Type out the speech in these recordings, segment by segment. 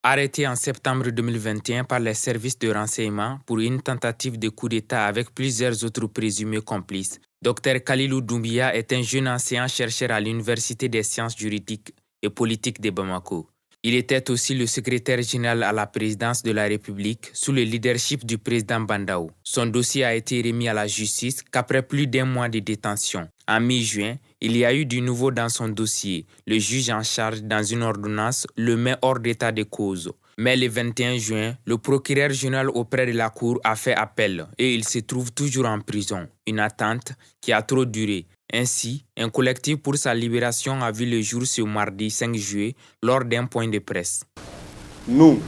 Arrêté en septembre 2021 par les services de renseignement pour une tentative de coup d'État avec plusieurs autres présumés complices, Dr Khalilou Doumbia est un jeune enseignant-chercheur à l'Université des sciences juridiques et politiques de Bamako. Il était aussi le secrétaire général à la présidence de la République sous le leadership du président Bandaou. Son dossier a été remis à la justice qu'après plus d'1 mois de détention. En mi-juin, il y a eu du nouveau dans son dossier. Le juge en charge, dans une ordonnance, le met hors d'état de cause. Mais le 21 juin, le procureur général auprès de la Cour a fait appel et il se trouve toujours en prison. Une attente qui a trop duré. Ainsi, un collectif pour sa libération a vu le jour ce mardi 5 juillet lors d'un point de presse. Nous,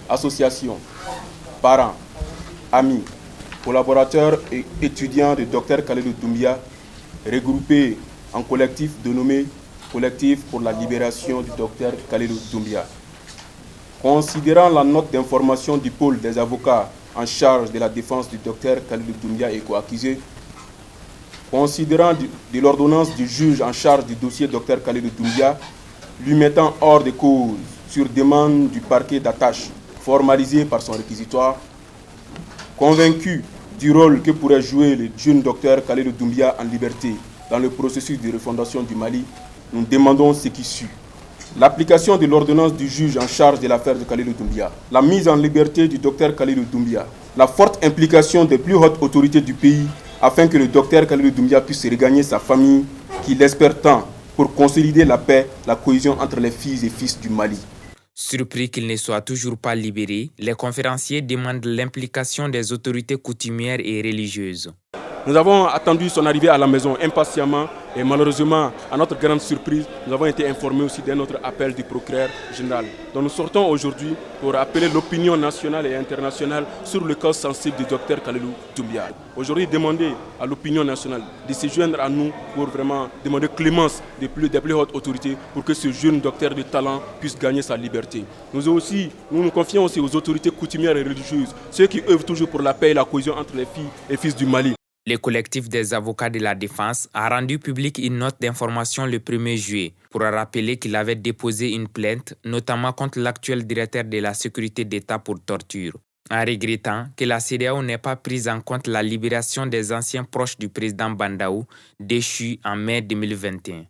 associations, parents, amis, collaborateurs et étudiants de Dr Khalilou Doumbia, regroupés en collectif dénommé Collectif pour la libération du Dr Khalilou Doumbia. Considérant la note d'information du pôle des avocats en charge de la défense du Dr Khalilou Doumbia et co-accusé, considérant de l'ordonnance du juge en charge du dossier Dr Khalilou Doumbia, lui mettant hors de cause sur demande du parquet d'attache formalisé par son réquisitoire, convaincu du rôle que pourrait jouer le jeune Dr Khalilou Doumbia en liberté dans le processus de refondation du Mali, nous demandons ce qui suit. L'application de l'ordonnance du juge en charge de l'affaire de Khalilou Doumbia, la mise en liberté du Dr Khalilou Doumbia, la forte implication des plus hautes autorités du pays afin que le Dr Khalilou Doumbia puisse regagner sa famille qu'il espère tant pour consolider la paix, la cohésion entre les filles et fils du Mali. Surpris qu'il ne soit toujours pas libéré, les conférenciers demandent l'implication des autorités coutumières et religieuses. Nous avons attendu son arrivée à la maison impatiemment et malheureusement, à notre grande surprise, nous avons été informés aussi d'un autre appel du procureur général. Donc nous sortons aujourd'hui pour appeler l'opinion nationale et internationale sur le cas sensible du Dr Khalilou Doumbia. Aujourd'hui, demander à l'opinion nationale de se joindre à nous pour vraiment demander clémence des plus hautes autorités pour que ce jeune docteur de talent puisse gagner sa liberté. Nous nous confions aussi aux autorités coutumières et religieuses, ceux qui œuvrent toujours pour la paix et la cohésion entre les filles et fils du Mali. Le collectif des avocats de la défense a rendu public une note d'information le 1er juillet pour rappeler qu'il avait déposé une plainte, notamment contre l'actuel directeur de la sécurité d'État pour torture, en regrettant que la CEDEAO n'ait pas pris en compte la libération des anciens proches du président Bandaou, déchus en mai 2021.